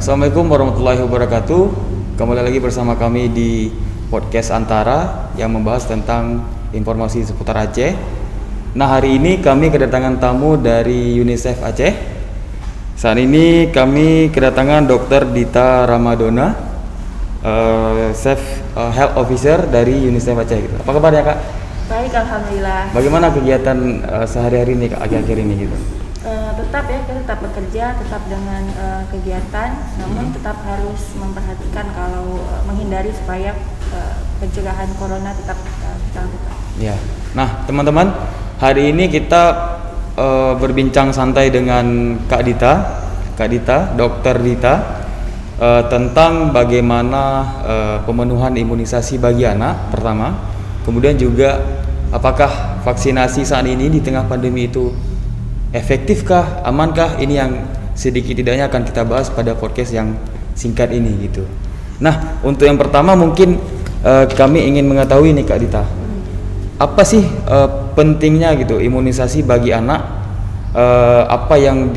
Assalamualaikum warahmatullahi wabarakatuh. Kembali lagi bersama kami di podcast Antara yang membahas tentang informasi seputar Aceh. Nah, hari ini kami kedatangan tamu dari UNICEF Aceh. Saat ini kami kedatangan Dr. Dita Ramadona, Chief Health Officer dari UNICEF Aceh. Apa kabarnya, Kak? Baik, alhamdulillah. Bagaimana kegiatan sehari-hari ini, Kak, akhir-akhir ini gitu? Tetap ya, kita tetap bekerja, tetap dengan kegiatan, namun tetap harus memperhatikan kalau menghindari supaya pencegahan corona tetap kita lakukan. Ya. Nah, teman-teman, hari ini kita berbincang santai dengan Kak Dita, Dokter Dita, tentang bagaimana pemenuhan imunisasi bagi anak pertama, kemudian juga apakah vaksinasi saat ini di tengah pandemi itu efektifkah, amankah? Ini yang sedikit tidaknya akan kita bahas pada podcast yang singkat ini gitu. Nah, untuk yang pertama mungkin kami ingin mengetahui nih Kak Dita, apa sih pentingnya gitu imunisasi bagi anak? Apa yang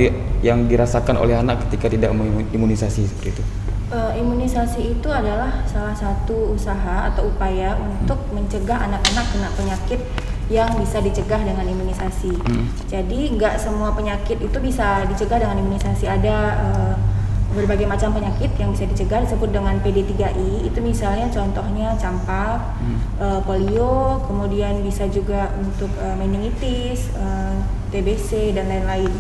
dirasakan oleh anak ketika tidak mengimunisasi seperti itu? Imunisasi itu adalah salah satu usaha atau upaya untuk mencegah anak-anak kena penyakit yang bisa dicegah dengan imunisasi. Jadi nggak semua penyakit itu bisa dicegah dengan imunisasi. Ada berbagai macam penyakit yang bisa dicegah disebut dengan PD3I. Itu misalnya contohnya campak, polio, kemudian bisa juga untuk meningitis, TBC dan lain-lain.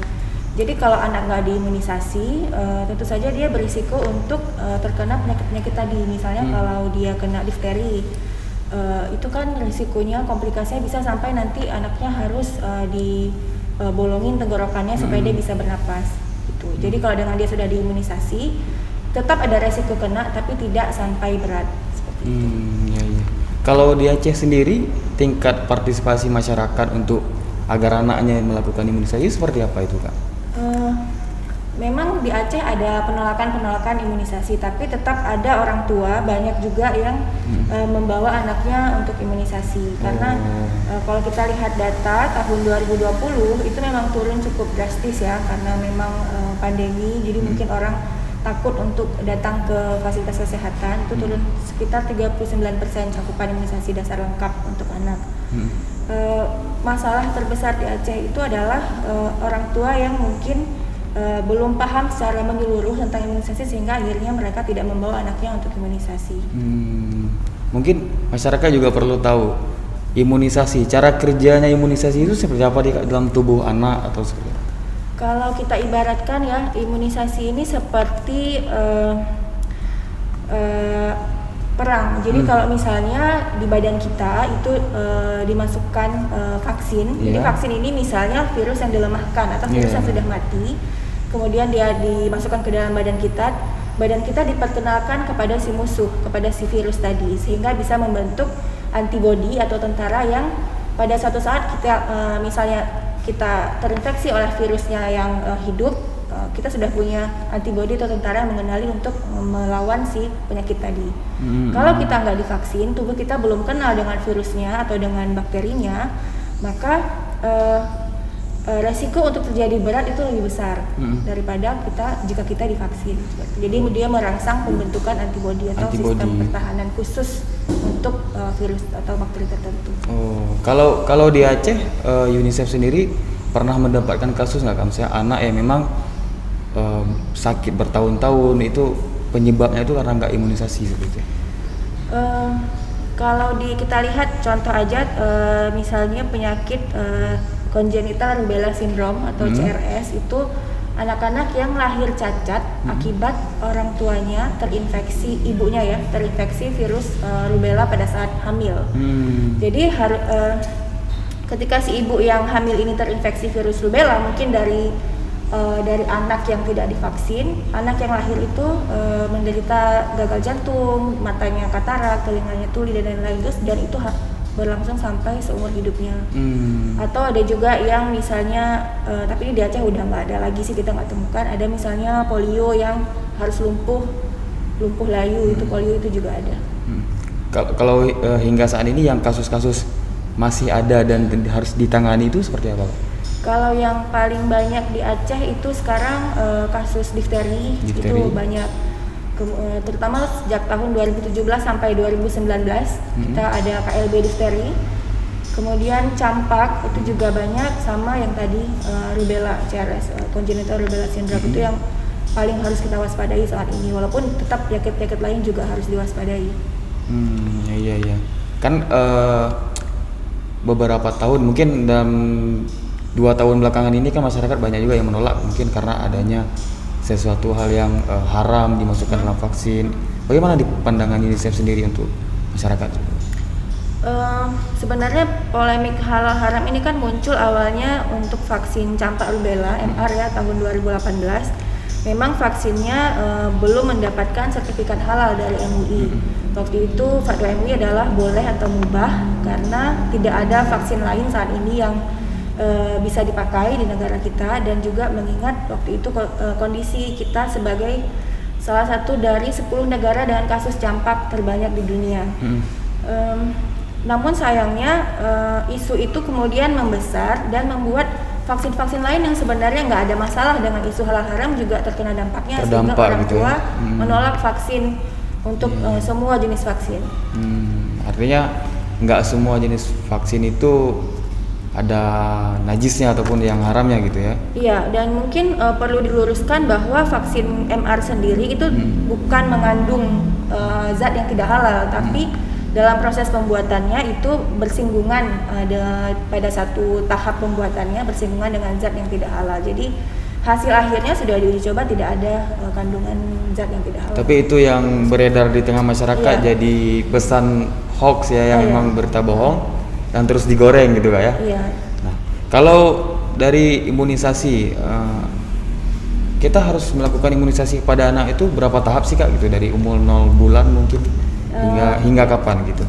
Jadi kalau anak nggak diimunisasi, tentu saja dia berisiko untuk terkena penyakit-penyakit tadi. Misalnya kalau dia kena difteri, itu kan risikonya, komplikasinya bisa sampai nanti anaknya harus dibolongin tenggorokannya supaya dia bisa bernapas gitu. Jadi kalau dengan dia sudah diimunisasi, tetap ada resiko kena tapi tidak sampai berat seperti itu. Ya. Kalau di Aceh sendiri, tingkat partisipasi masyarakat untuk agar anaknya melakukan imunisasi seperti apa itu, Kak? Memang di Aceh ada penolakan imunisasi, tapi tetap ada orang tua banyak juga yang membawa anaknya untuk imunisasi. Karena kalau kita lihat data tahun 2020 itu memang turun cukup drastis ya, karena memang pandemi, jadi mungkin orang takut untuk datang ke fasilitas kesehatan. Itu turun sekitar 39% cakupan imunisasi dasar lengkap untuk anak. Masalah terbesar di Aceh itu adalah orang tua yang mungkin belum paham secara menyeluruh tentang imunisasi, sehingga akhirnya mereka tidak membawa anaknya untuk imunisasi. Mungkin masyarakat juga perlu tahu imunisasi, cara kerjanya imunisasi itu seperti apa dalam tubuh anak atau seperti apa? Kalau kita ibaratkan ya, imunisasi ini seperti perang. Jadi kalau misalnya di badan kita itu dimasukkan vaksin. Jadi vaksin ini misalnya virus yang dilemahkan atau virus yang sudah mati, kemudian dia dimasukkan ke dalam badan kita diperkenalkan kepada si musuh, kepada si virus tadi, sehingga bisa membentuk antibodi atau tentara yang pada suatu saat kita misalnya kita terinfeksi oleh virusnya yang hidup, kita sudah punya antibodi atau tentara yang mengenali untuk melawan si penyakit tadi. Kalau kita nggak divaksin, tubuh kita belum kenal dengan virusnya atau dengan bakterinya, maka resiko untuk terjadi berat itu lebih besar daripada jika kita divaksin. Jadi dia merangsang pembentukan antibodi atau sistem pertahanan khusus untuk virus atau bakteri tertentu. Kalau di Aceh, UNICEF sendiri pernah mendapatkan kasus nggak, misalnya anak yang memang sakit bertahun-tahun, itu penyebabnya itu karena nggak imunisasi seperti itu? Kalau kita lihat contoh aja, misalnya penyakit congenital rubella syndrome atau CRS, itu anak-anak yang lahir cacat akibat orang tuanya terinfeksi, ibunya ya terinfeksi virus rubella pada saat hamil. Jadi ketika si ibu yang hamil ini terinfeksi virus rubella, mungkin dari anak yang tidak divaksin, anak yang lahir itu menderita gagal jantung, matanya katarak, telinganya tuli dan lain-lain, dan itu berlangsung sampai seumur hidupnya. Atau ada juga yang misalnya, tapi ini di Aceh udah nggak ada lagi sih, kita nggak temukan. Ada misalnya polio yang harus lumpuh layu, itu polio itu juga ada. Kalau hingga saat ini yang kasus-kasus masih ada dan harus ditangani itu seperti apa, Pak? Kalau yang paling banyak di Aceh itu sekarang kasus difteri itu banyak, terutama sejak tahun 2017 sampai 2019 kita ada KLB difteri. Kemudian campak itu juga banyak, sama yang tadi rubella CRS, congenital rubella syndrome itu yang paling harus kita waspadai saat ini, walaupun tetap penyakit-penyakit lain juga harus diwaspadai. Iya. Kan beberapa tahun, mungkin dalam 2 tahun belakangan ini kan masyarakat banyak juga yang menolak, mungkin karena adanya sesuatu hal yang haram dimasukkan dalam vaksin. Bagaimana di pandangan UNICEF sendiri untuk masyarakat? Sebenarnya polemik halal haram ini kan muncul awalnya untuk vaksin campak rubella MR ya tahun 2018. Memang vaksinnya belum mendapatkan sertifikat halal dari MUI. Waktu itu fatwa MUI adalah boleh atau mubah karena tidak ada vaksin lain saat ini yang bisa dipakai di negara kita, dan juga mengingat waktu itu kondisi kita sebagai salah satu dari 10 negara dengan kasus campak terbanyak di dunia. Namun sayangnya isu itu kemudian membesar dan membuat vaksin-vaksin lain yang sebenarnya nggak ada masalah dengan isu halal haram juga terkena dampaknya, sehingga orang gitu tua ya? menolak vaksin untuk semua jenis vaksin. Artinya nggak semua jenis vaksin itu ada najisnya ataupun yang haramnya gitu ya? Iya, dan mungkin perlu diluruskan bahwa vaksin MR sendiri itu bukan mengandung zat yang tidak halal, tapi dalam proses pembuatannya itu bersinggungan pada satu tahap pembuatannya bersinggungan dengan zat yang tidak halal. Jadi hasil akhirnya sudah diuji coba tidak ada kandungan zat yang tidak halal. Tapi itu yang beredar di tengah masyarakat jadi pesan hoax ya, yang memang berita bohong dan terus digoreng gitu Kak ya? Iya. Nah, kalau dari imunisasi, kita harus melakukan imunisasi kepada anak itu berapa tahap sih Kak gitu, dari umur 0 bulan mungkin hingga kapan gitu?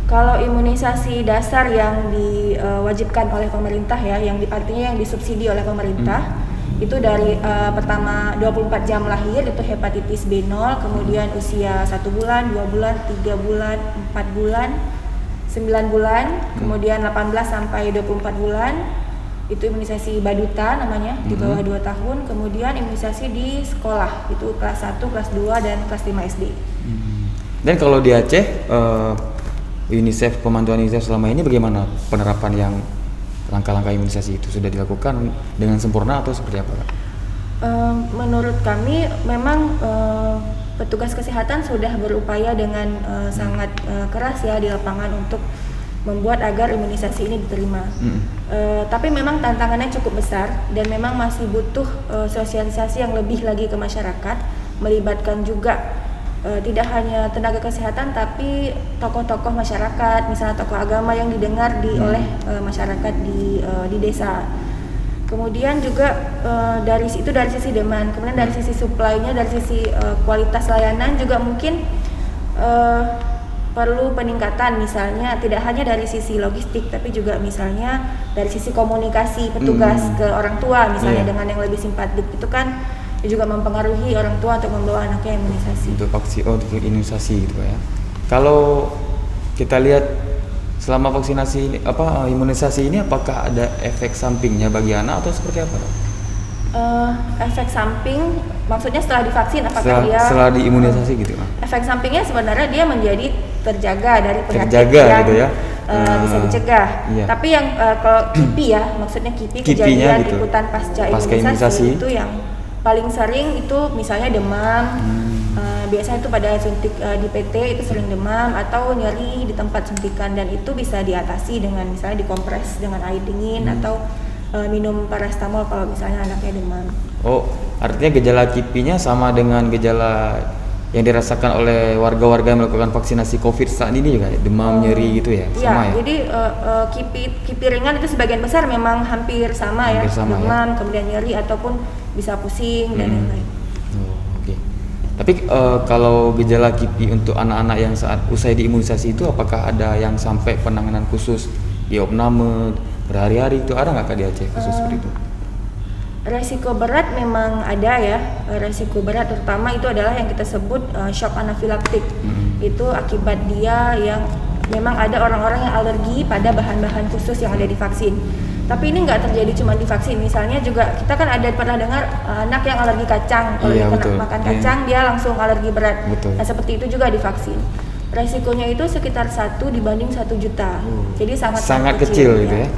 Kalau imunisasi dasar yang diwajibkan oleh pemerintah ya, yang artinya yang disubsidi oleh pemerintah, itu dari pertama 24 jam lahir itu hepatitis B0, kemudian usia 1 bulan, 2 bulan, 3 bulan, 4 bulan, 9 bulan, kemudian 18 sampai 24 bulan itu imunisasi baduta namanya, di bawah 2 tahun. Kemudian imunisasi di sekolah itu kelas 1, kelas 2 dan kelas 5 SD. Dan kalau di Aceh, UNICEF, pemantauan UNICEF selama ini bagaimana penerapan yang langkah-langkah imunisasi itu sudah dilakukan dengan sempurna atau seperti apa Kak? Menurut kami memang petugas kesehatan sudah berupaya dengan sangat keras ya di lapangan untuk membuat agar imunisasi ini diterima. Tapi memang tantangannya cukup besar dan memang masih butuh sosialisasi yang lebih lagi ke masyarakat, melibatkan juga tidak hanya tenaga kesehatan tapi tokoh-tokoh masyarakat, misalnya tokoh agama yang didengar oleh masyarakat di desa. Kemudian juga dari sisi demand, kemudian dari sisi supply-nya, dari sisi kualitas layanan juga mungkin perlu peningkatan, misalnya tidak hanya dari sisi logistik tapi juga misalnya dari sisi komunikasi petugas ke orang tua misalnya dengan yang lebih simpatik, itu kan juga mempengaruhi orang tua untuk membawa anaknya imunisasi. Untuk untuk imunisasi gitu ya. Kalau kita lihat selama vaksinasi ini, imunisasi ini apakah ada efek sampingnya bagi anak atau seperti apa? Efek samping maksudnya setelah divaksin apakah setelah diimunisasi gitu? Efek sampingnya sebenarnya dia menjadi terjaga dari penyakit yang gitu ya? Bisa dicegah. Iya. Tapi yang kalau KIPI ya, maksudnya KIPI kejadian gitu, ikutan pasca imunisasi itu yang paling sering itu misalnya demam, biasanya itu pada suntik di PT itu sering demam atau nyeri di tempat suntikan, dan itu bisa diatasi dengan misalnya dikompres dengan air dingin atau minum paracetamol kalau misalnya anaknya demam. Oh, artinya gejala KIPI-nya sama dengan gejala yang dirasakan oleh warga-warga yang melakukan vaksinasi COVID saat ini juga, demam, nyeri gitu ya? Sama ya? Jadi KIPI ringan itu sebagian besar memang hampir sama, demam, kemudian nyeri ataupun bisa pusing dan lain-lain. Oke. Tapi kalau gejala KIPI untuk anak-anak yang saat usai diimunisasi itu, apakah ada yang sampai penanganan khusus diopname berhari-hari, itu ada nggak Kak di Aceh khusus seperti itu? Resiko berat memang ada ya, resiko berat terutama itu adalah yang kita sebut shock anafilaktik. Itu akibat dia yang memang ada orang-orang yang alergi pada bahan-bahan khusus yang ada di vaksin. Tapi ini nggak terjadi cuma di vaksin. Misalnya juga kita kan ada pernah dengar anak yang alergi kacang, kalau Iya, dia kena betul. makan kacang dia langsung alergi berat. Betul. Nah seperti itu juga di vaksin. Resikonya itu sekitar 1 dibanding 1 juta. Jadi sangat kecil gitu ya.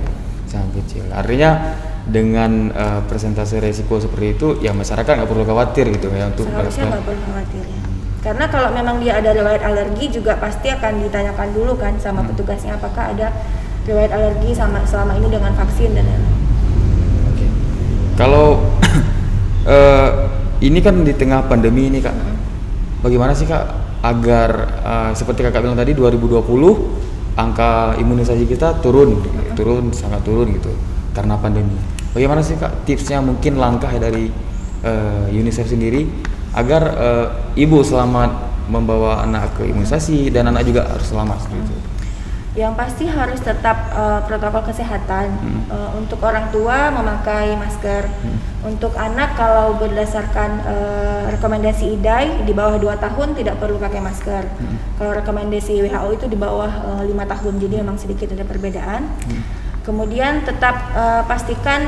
Sangat kecil. Artinya dengan persentase resiko seperti itu, ya masyarakat nggak perlu khawatir gitu ya untuk Seharusnya nggak perlu khawatir ya. Karena kalau memang dia ada riwayat alergi juga pasti akan ditanyakan dulu kan sama petugasnya apakah ada riwayat alergi selama ini dengan vaksin dan lain-lain. Oke. Kalau ini kan di tengah pandemi ini Kak, bagaimana sih Kak agar seperti Kakak bilang tadi 2020 angka imunisasi kita turun sangat turun gitu karena pandemi. Bagaimana sih Kak tipsnya, mungkin langkah dari UNICEF sendiri agar ibu selamat membawa anak ke imunisasi dan anak juga harus selamat gitu. Yang pasti harus tetap protokol kesehatan. Untuk orang tua memakai masker. Untuk anak kalau berdasarkan rekomendasi IDAI di bawah 2 tahun tidak perlu pakai masker. Kalau rekomendasi WHO itu di bawah 5 tahun, jadi memang sedikit ada perbedaan. Kemudian tetap pastikan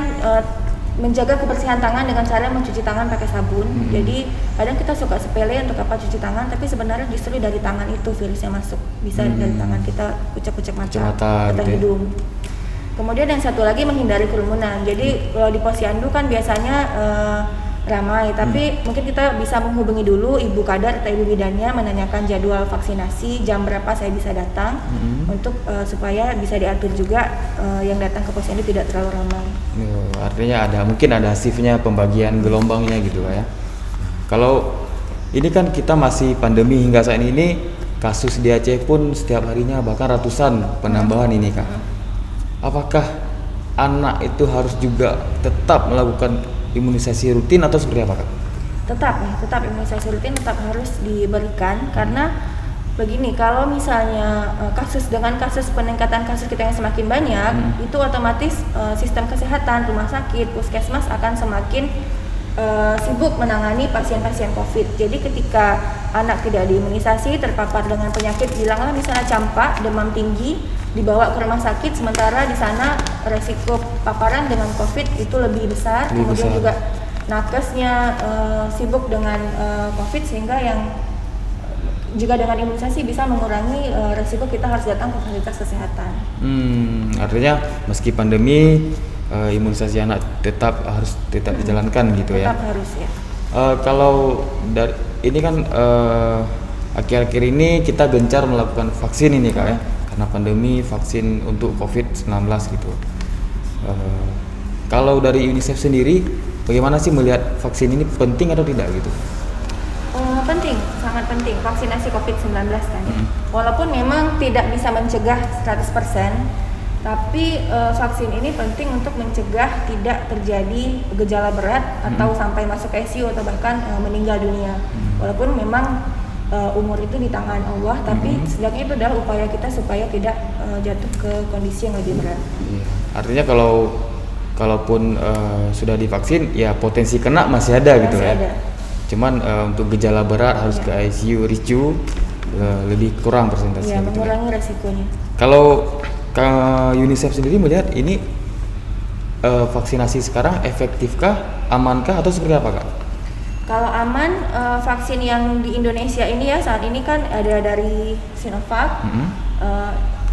menjaga kebersihan tangan dengan cara mencuci tangan pakai sabun. Jadi kadang kita suka sepele untuk apa cuci tangan, tapi sebenarnya justru dari tangan itu virusnya masuk. Bisa dari tangan kita kucek-kucek mata atau gitu hidung. Kemudian yang satu lagi menghindari kerumunan. Jadi kalau di posyandu kan biasanya ramai, tapi mungkin kita bisa menghubungi dulu ibu kadar atau ibu bidannya menanyakan jadwal vaksinasi, jam berapa saya bisa datang untuk supaya bisa diatur juga yang datang ke posyandu tidak terlalu ramai. Artinya mungkin ada shiftnya, pembagian gelombangnya gitu ya. Kalau ini kan kita masih pandemi hingga saat ini, kasus di Aceh pun setiap harinya bahkan ratusan penambahan ini Kak. Apakah anak itu harus juga tetap melakukan imunisasi rutin atau seperti apa Kak? Tetap imunisasi rutin tetap harus diberikan karena begini, kalau misalnya kasus peningkatan kasus kita yang semakin banyak, itu otomatis sistem kesehatan, rumah sakit, puskesmas akan semakin sibuk menangani pasien-pasien COVID. Jadi ketika anak tidak diimunisasi, terpapar dengan penyakit, bilanglah misalnya campak, demam tinggi, dibawa ke rumah sakit, sementara di sana resiko paparan dengan COVID itu lebih besar. Kemudian juga nakesnya sibuk dengan COVID, sehingga yang juga dengan imunisasi bisa mengurangi resiko kita harus datang ke fasilitas kesehatan. Artinya meski pandemi, imunisasi anak tetap dijalankan gitu ya. Tetap harus ya. Kalau ini kan akhir-akhir ini kita gencar melakukan vaksin ini Kak ya, karena pandemi, vaksin untuk COVID-19 gitu. Kalau dari UNICEF sendiri, bagaimana sih melihat vaksin ini penting atau tidak gitu? Penting, sangat penting vaksinasi COVID-19 kan ya. Walaupun memang tidak bisa mencegah 100%, tapi vaksin ini penting untuk mencegah tidak terjadi gejala berat atau sampai masuk ICU atau bahkan meninggal dunia. Walaupun memang umur itu di tangan Allah, tapi setidaknya itu adalah upaya kita supaya tidak jatuh ke kondisi yang lebih berat. Artinya kalaupun sudah divaksin, ya potensi kena masih ada gitu ya. Ada. Cuman untuk gejala berat harus ke ICU, RICU lebih kurang persentasenya. Mengurangi resikonya. Kalau UNICEF sendiri melihat ini vaksinasi sekarang efektifkah, amankah atau seperti apa Kak? Kalau aman, vaksin yang di Indonesia ini ya saat ini kan ada dari Sinovac.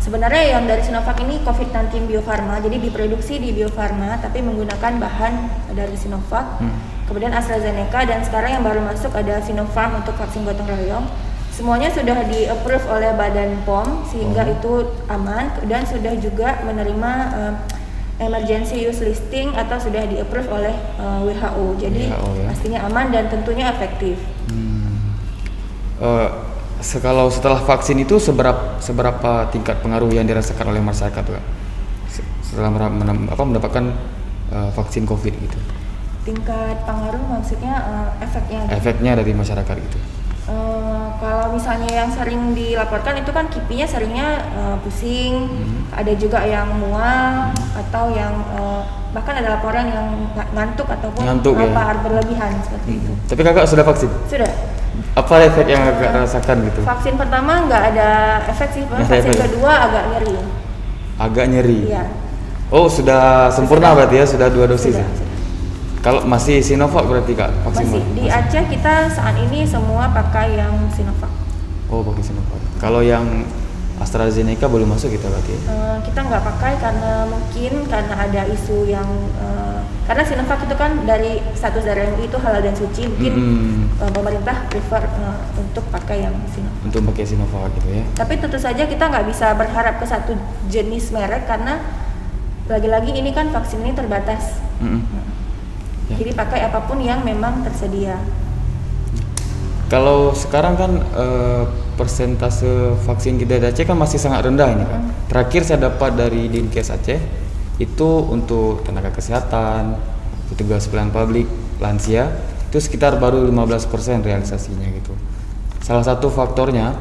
Sebenarnya yang dari Sinovac ini COVID-19 Bio Farma, jadi diproduksi di Bio Farma tapi menggunakan bahan dari Sinovac. Kemudian AstraZeneca, dan sekarang yang baru masuk ada Sinopharm untuk vaksin gotong royong. Semuanya sudah di-approve oleh Badan POM sehingga itu aman, dan sudah juga menerima emergency use listing atau sudah di-approve oleh WHO. Jadi pastinya aman dan tentunya efektif. Kalau setelah vaksin itu seberapa tingkat pengaruh yang dirasakan oleh masyarakat Kak? Setelah mendapatkan vaksin COVID gitu? Tingkat pengaruh maksudnya efeknya dari masyarakat gitu. Kalau misalnya yang sering dilaporkan itu kan kipinya seringnya pusing, ada juga yang mual atau yang bahkan ada laporan yang ngantuk ataupun lapar berlebihan seperti itu. Tapi Kakak sudah vaksin? Sudah. Apa efek yang Kakak rasakan gitu? Vaksin pertama nggak ada efek sih, vaksin kedua agak nyeri. Agak nyeri. Iya. Oh, sudah sempurna berarti ya, sudah 2 dosis ya. Sudah. Kalau masih Sinovac berarti Kak vaksin? Masih di Aceh kita saat ini semua pakai yang Sinovac. Oh, pakai Sinovac. Kalau yang AstraZeneca belum masuk kita berarti? Kita nggak pakai karena ada isu yang karena Sinovac itu kan dari status dari MUI itu halal dan suci, mungkin pemerintah prefer untuk pakai yang Sinovac. Untuk pakai Sinovac gitu ya. Tapi tentu saja kita nggak bisa berharap ke satu jenis merek karena lagi-lagi ini kan vaksin ini terbatas. Ya. Jadi pakai apapun yang memang tersedia. Kalau sekarang kan persentase vaksin kita di Aceh kan masih sangat rendah ini kan. Terakhir saya dapat dari Dinkes Aceh itu untuk tenaga kesehatan, petugas pelayanan publik, lansia itu sekitar baru 15% realisasinya gitu. Salah satu faktornya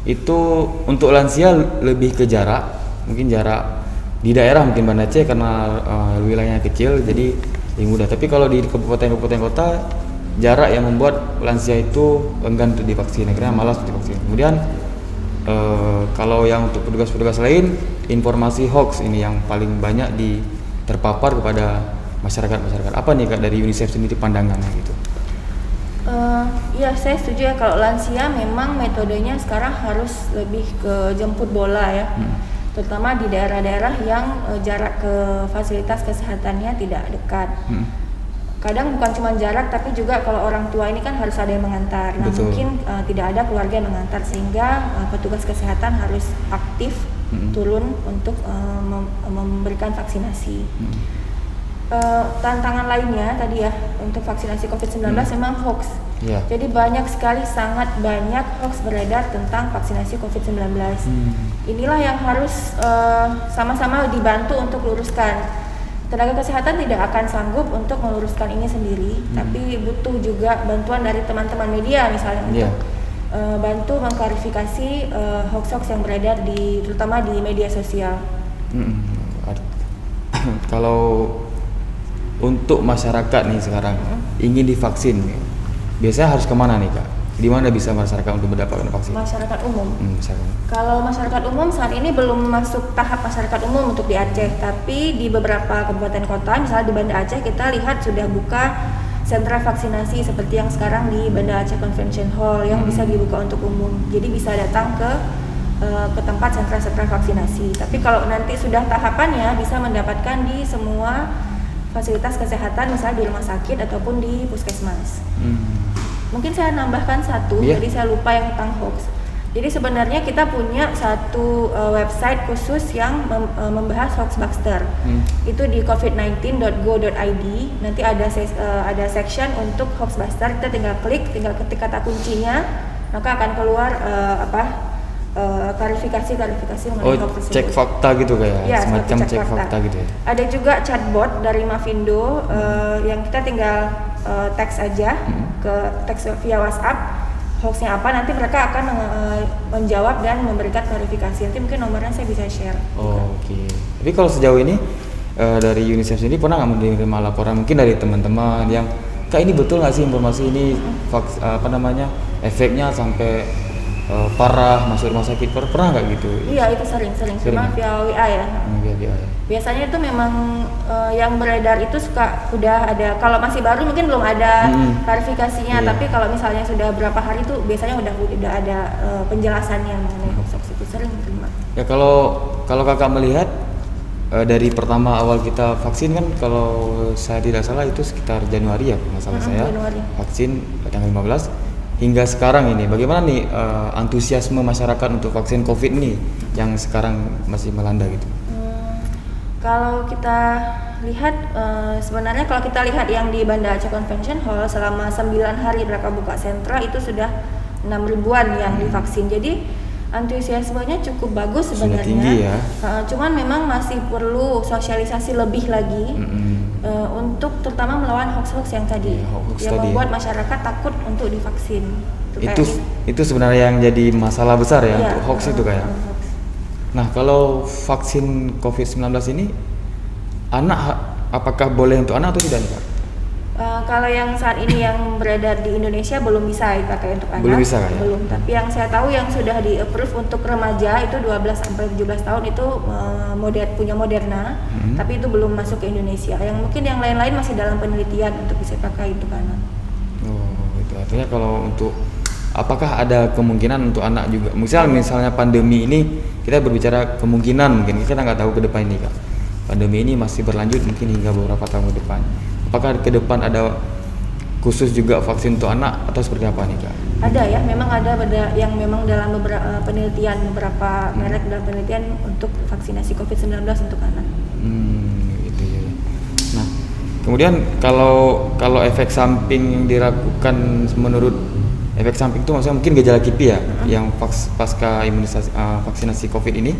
itu untuk lansia lebih ke jarak, mungkin jarak di daerah mungkin Banda Aceh karena wilayahnya kecil jadi lebih mudah. Tapi kalau di kabupaten-kabupaten kota jarak yang membuat lansia itu enggan untuk divaksin, akhirnya malas untuk divaksin. Kemudian kalau yang untuk petugas-petugas lain, informasi hoax ini yang paling banyak terpapar kepada masyarakat. Apa nih Kak dari UNICEF sendiri pandangannya gitu? Ya saya setuju ya, kalau lansia memang metodenya sekarang harus lebih ke jemput bola ya. Terutama di daerah-daerah yang jarak ke fasilitas kesehatannya tidak dekat. Kadang bukan cuma jarak, tapi juga kalau orang tua ini kan harus ada yang mengantar. Nah, Betul. mungkin tidak ada keluarga yang mengantar sehingga petugas kesehatan harus aktif turun untuk memberikan vaksinasi. Tantangan lainnya tadi ya untuk vaksinasi COVID-19 memang hoax. Yeah. Jadi banyak sekali, sangat banyak hoax beredar tentang vaksinasi COVID-19. Inilah yang harus sama-sama dibantu untuk luruskan. Tenaga kesehatan tidak akan sanggup untuk meluruskan ini sendiri, tapi butuh juga bantuan dari teman-teman media misalnya untuk bantu mengklarifikasi hoax-hoax yang beredar terutama di media sosial. Kalau untuk masyarakat nih sekarang ingin divaksin, biasanya harus kemana nih Kak? Di mana bisa masyarakat untuk mendapatkan vaksin? Masyarakat umum. Masyarakat. Kalau masyarakat umum saat ini belum masuk tahap masyarakat umum untuk di Aceh, tapi di beberapa kabupaten kota, misalnya di Banda Aceh kita lihat sudah buka sentra vaksinasi seperti yang sekarang di Banda Aceh Convention Hall yang bisa dibuka untuk umum. Jadi bisa datang ke tempat sentra-sentra vaksinasi. Tapi kalau nanti sudah tahapannya bisa mendapatkan di semua fasilitas kesehatan, misalnya di rumah sakit ataupun di puskesmas. Mungkin saya nambahkan satu, jadi saya lupa yang tentang hoax. Jadi sebenarnya kita punya satu website khusus yang membahas hoaxbuster. Itu di covid19.go.id. Nanti ada section untuk hoaxbuster. Kita tinggal klik, tinggal ketik kata kuncinya, maka akan keluar klarifikasi mengenai hoax tersebut. Cek fakta gitu kayak ya, semacam cek fakta gitu ya. Ada juga chatbot dari Mavindo yang kita tinggal teks aja ke teks via WhatsApp hoaxnya apa, nanti mereka akan menjawab dan memberikan klarifikasi. Nanti mungkin nomornya saya bisa share. Oke. Tapi kalau sejauh ini dari UNICEF sendiri pernah nggak menerima laporan mungkin dari teman-teman yang Kak ini betul nggak sih informasi ini efeknya sampai parah masuk rumah sakit, pernah nggak gitu? Iya, itu sering cuma via WA ya. Via. Biasanya itu memang yang beredar itu udah ada, kalau masih baru mungkin belum ada klarifikasinya, tapi kalau misalnya sudah berapa hari itu biasanya udah ada penjelasannya mengenai hoax itu, sering terima. Ya kalau Kakak melihat dari pertama awal kita vaksin kan, kalau saya tidak salah itu sekitar Januari ya, masalah saya Januari. Vaksin tanggal 15 hingga sekarang ini, bagaimana nih antusiasme masyarakat untuk vaksin COVID nih yang sekarang masih melanda gitu? Kalau kita lihat sebenarnya kalau kita lihat yang di Banda Aceh Convention Hall selama 9 hari mereka buka sentra itu sudah 6 ribuan yang divaksin. Jadi antusiasmenya cukup bagus sebenarnya. Sudah tinggi ya. Cuman memang masih perlu sosialisasi lebih lagi untuk terutama melawan hoax-hoax yang tadi, yang membuat masyarakat takut untuk divaksin. Itu sebenarnya yang jadi masalah besar ya, untuk hoax itu kayak. Nah, kalau vaksin COVID-19 ini apakah boleh untuk anak atau tidak nih Pak? Kalau yang saat ini yang beredar di Indonesia belum bisa dipakai untuk anak. Belum bisa kan ya? Belum, tapi yang saya tahu yang sudah di-approve untuk remaja itu 12 sampai 17 tahun itu punya Moderna, tapi itu belum masuk ke Indonesia. Yang mungkin yang lain-lain masih dalam penelitian untuk bisa pakai untuk anak. Oh, itu artinya kalau untuk apakah ada kemungkinan untuk anak juga? Misalnya pandemi ini kita berbicara kemungkinan, mungkin kita nggak tahu ke depan ini Kak. Pandemi ini masih berlanjut mungkin hingga beberapa tahun ke depan. Apakah ke depan ada khusus juga vaksin untuk anak atau seperti apa nih Kak? Ada ya, memang ada yang memang dalam beberapa penelitian, beberapa merek dalam penelitian untuk vaksinasi COVID-19 untuk anak. Gitu ya. Nah, kemudian kalau efek samping yang dilakukan menurut efek samping itu maksudnya mungkin gejala KIPI ya, yang pasca imunisasi vaksinasi COVID ini.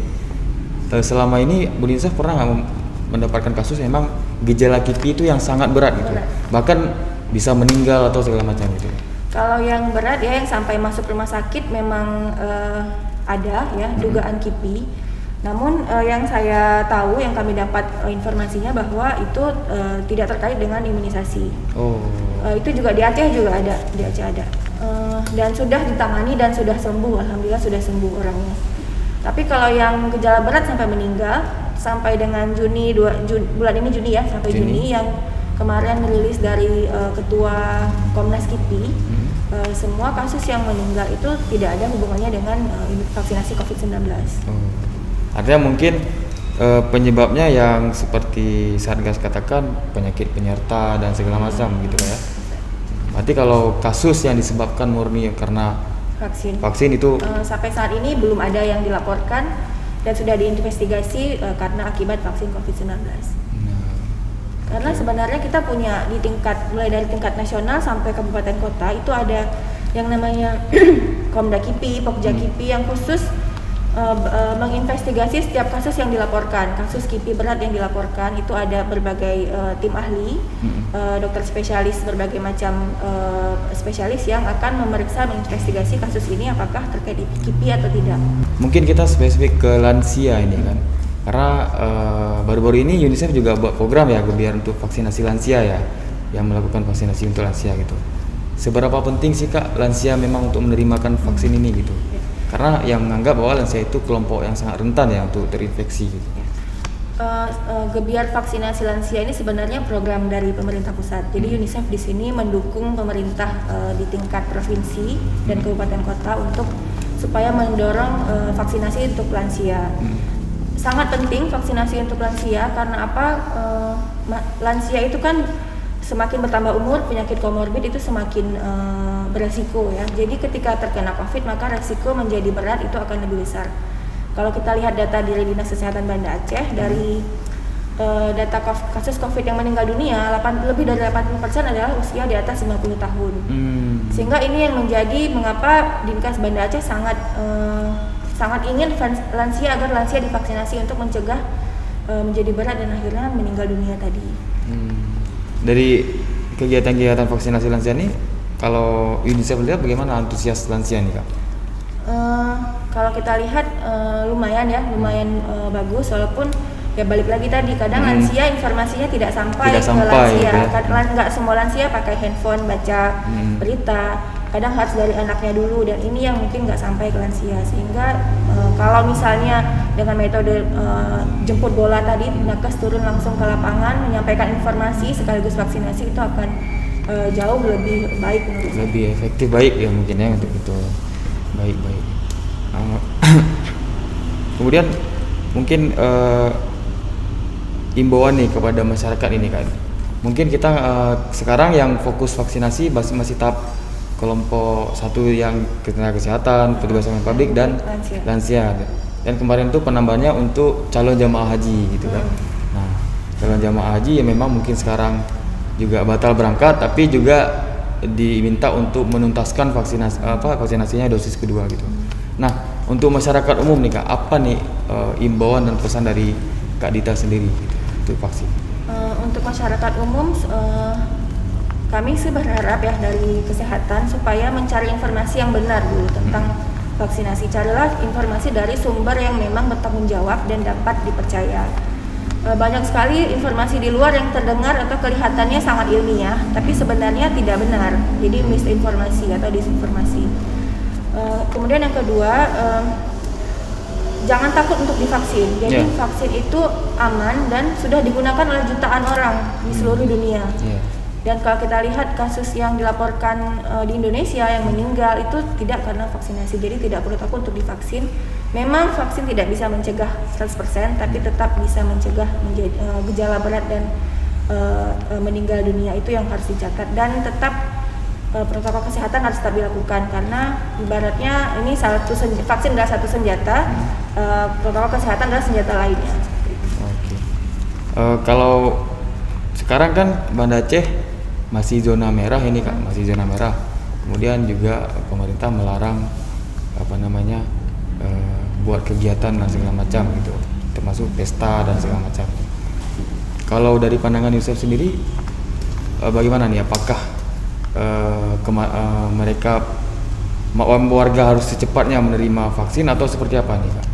Selama ini Bu Nisa pernah nggak mendapatkan kasus memang gejala KIPI itu yang sangat berat gitu, bahkan bisa meninggal atau segala macam gitu? Kalau yang berat ya yang sampai masuk rumah sakit memang ada ya dugaan KIPI. Namun yang saya tahu, yang kami dapat informasinya bahwa itu tidak terkait dengan imunisasi. Itu juga di Aceh juga ada, di Aceh ada. Dan sudah ditangani dan sudah sembuh, alhamdulillah sudah sembuh orangnya. Tapi kalau yang gejala berat sampai meninggal, sampai dengan bulan ini Juni ya, sampai Juni yang kemarin rilis dari Ketua Komnas KIPI, semua kasus yang meninggal itu tidak ada hubungannya dengan vaksinasi COVID-19. Artinya mungkin penyebabnya yang seperti Satgas katakan penyakit penyerta dan segala macam gitu ya. Berarti kalau kasus yang disebabkan murni karena vaksin itu sampai saat ini belum ada yang dilaporkan dan sudah diinvestigasi karena akibat vaksin COVID-19. Karena sebenarnya kita punya mulai dari tingkat nasional sampai kabupaten kota itu ada yang namanya Komda KIPI, Pokja KIPI yang khusus menginvestigasi setiap kasus yang dilaporkan. Kasus KIPI berat yang dilaporkan itu ada berbagai tim ahli, dokter spesialis, berbagai macam spesialis yang akan memeriksa, menginvestigasi kasus ini apakah terkait KIPI atau tidak. Mungkin kita spesifik ke lansia ini kan, karena baru-baru ini UNICEF juga buat program ya biar untuk vaksinasi lansia ya, yang melakukan vaksinasi untuk lansia gitu. Seberapa penting sih Kak lansia memang untuk menerimakan vaksin ini gitu? Karena yang menganggap bahwa lansia itu kelompok yang sangat rentan ya untuk terinfeksi gitu. Gebiar vaksinasi lansia ini sebenarnya program dari pemerintah pusat. Jadi UNICEF di sini mendukung pemerintah di tingkat provinsi dan kabupaten kota untuk supaya mendorong vaksinasi untuk lansia. Sangat penting vaksinasi untuk lansia karena apa? Lansia itu kan semakin bertambah umur, penyakit komorbid itu semakin beresiko ya. Jadi ketika terkena COVID maka resiko menjadi berat itu akan lebih besar. Kalau kita lihat data dari Dinas Kesehatan Banda Aceh dari data kasus COVID yang meninggal dunia, lebih dari 80% adalah usia di atas 50 tahun. Sehingga ini yang menjadi mengapa Dinkes Banda Aceh sangat ingin lansia agar lansia divaksinasi untuk mencegah menjadi berat dan akhirnya meninggal dunia tadi. Dari kegiatan-kegiatan vaksinasi lansia ini, kalau UNICEF lihat bagaimana antusias lansia nih Kak? Kalau kita lihat lumayan bagus, walaupun ya balik lagi tadi kadang lansia informasinya tidak sampai ke lansia. Ya. Nggak semua lansia pakai handphone baca berita. Kadang harus dari anaknya dulu dan ini yang mungkin nggak sampai ke lansia. Sehingga kalau misalnya dengan metode jemput bola tadi, nakes turun langsung ke lapangan menyampaikan informasi sekaligus vaksinasi itu akan jauh lebih baik menurut saya. Lebih efektif baik ya mungkin ya untuk itu. Baik. Kemudian mungkin imbauan nih kepada masyarakat ini kan. Mungkin kita sekarang yang fokus vaksinasi masih tahap kelompok satu yang tenaga kesehatan, petugas publik dan lansia. Dan kemarin itu penambahannya untuk calon jamaah haji gitu kan. Nah, calon jamaah haji ya memang mungkin sekarang juga batal berangkat tapi juga diminta untuk menuntaskan vaksinasinya dosis kedua gitu. Nah, untuk masyarakat umum nih Kak, apa nih imbauan dan pesan dari Kak Dita sendiri gitu, untuk vaksin? Untuk masyarakat umum kami sih berharap ya dari kesehatan supaya mencari informasi yang benar dulu tentang vaksinasi. Carilah informasi dari sumber yang memang bertanggung jawab dan dapat dipercaya. banyak sekali informasi di luar yang terdengar atau kelihatannya sangat ilmiah, tapi sebenarnya tidak benar. Jadi misinformasi atau disinformasi. Kemudian yang kedua, jangan takut untuk divaksin. Jadi vaksin itu aman dan sudah digunakan oleh jutaan orang di seluruh dunia. Dan kalau kita lihat kasus yang dilaporkan di Indonesia yang meninggal itu tidak karena vaksinasi. Jadi tidak perlu takut untuk divaksin. Memang vaksin tidak bisa mencegah 100%, tapi tetap bisa mencegah gejala berat dan meninggal dunia, itu yang harus dicatat. Dan tetap protokol kesehatan harus tetap dilakukan, karena ibaratnya ini vaksin adalah satu senjata, protokol kesehatan adalah senjata lainnya. Kalau sekarang kan Banda Aceh masih zona merah ini Kak, masih zona merah. Kemudian juga pemerintah melarang buat kegiatan dan segala macam gitu, termasuk pesta dan segala macam. Kalau dari pandangan Yusuf sendiri, bagaimana nih? Apakah mereka warga harus secepatnya menerima vaksin atau seperti apa nih Kak?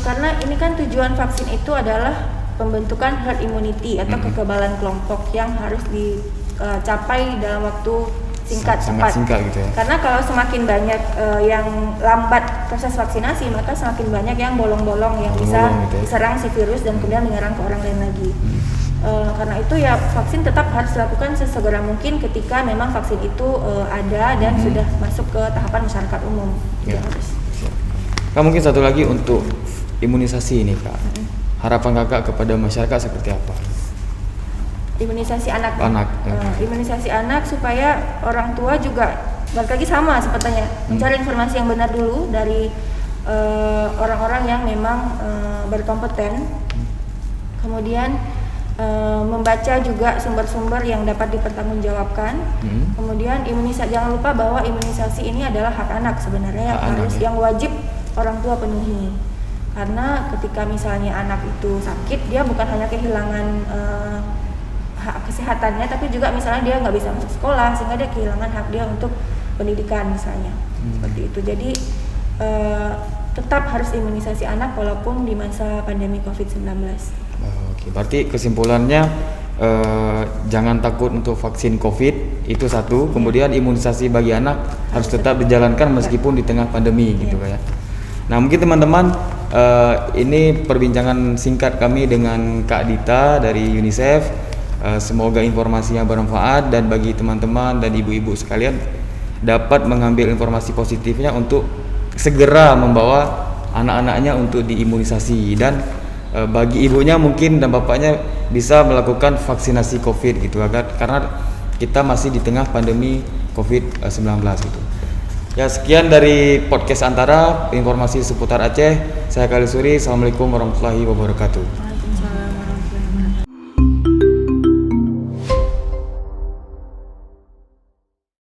Karena ini kan tujuan vaksin itu adalah pembentukan herd immunity atau kekebalan kelompok yang harus dicapai dalam waktu cepat. Singkat gitu ya. Karena kalau semakin banyak yang lambat proses vaksinasi, maka semakin banyak yang bolong-bolong yang bisa gitu ya, diserang si virus dan kemudian menyerang ke orang lain lagi. Karena itu ya vaksin tetap harus dilakukan sesegera mungkin ketika memang vaksin itu ada dan sudah masuk ke tahapan masyarakat umum. Ya. Kak, mungkin satu lagi untuk imunisasi ini Kak. Harapan Kakak kepada masyarakat seperti apa? Imunisasi anak. Ya. Imunisasi anak supaya orang tua juga balik lagi sama sepertinya mencari informasi yang benar dulu dari orang-orang yang memang berkompeten. Kemudian membaca juga sumber-sumber yang dapat dipertanggungjawabkan. Kemudian jangan lupa bahwa imunisasi ini adalah hak anak sebenarnya yang wajib orang tua penuhi. Karena ketika misalnya anak itu sakit, dia bukan hanya kehilangan hak kesehatannya, tapi juga misalnya dia nggak bisa masuk sekolah, sehingga dia kehilangan hak dia untuk pendidikan misalnya. Seperti itu. Jadi tetap harus imunisasi anak walaupun di masa pandemi COVID-19. Oke, berarti kesimpulannya jangan takut untuk vaksin COVID, itu satu. Kemudian imunisasi bagi anak harus tetap dijalankan meskipun di tengah pandemi gitu ya. Nah, mungkin teman-teman, ini perbincangan singkat kami dengan Kak Dita dari UNICEF. Semoga informasinya bermanfaat dan bagi teman-teman dan ibu-ibu sekalian dapat mengambil informasi positifnya untuk segera membawa anak-anaknya untuk diimunisasi, dan bagi ibunya mungkin dan bapaknya bisa melakukan vaksinasi COVID gitu, karena kita masih di tengah pandemi COVID-19 gitu. Ya, sekian dari podcast Antara, informasi seputar Aceh. Saya Khalil Suri. Assalamualaikum warahmatullahi wabarakatuh.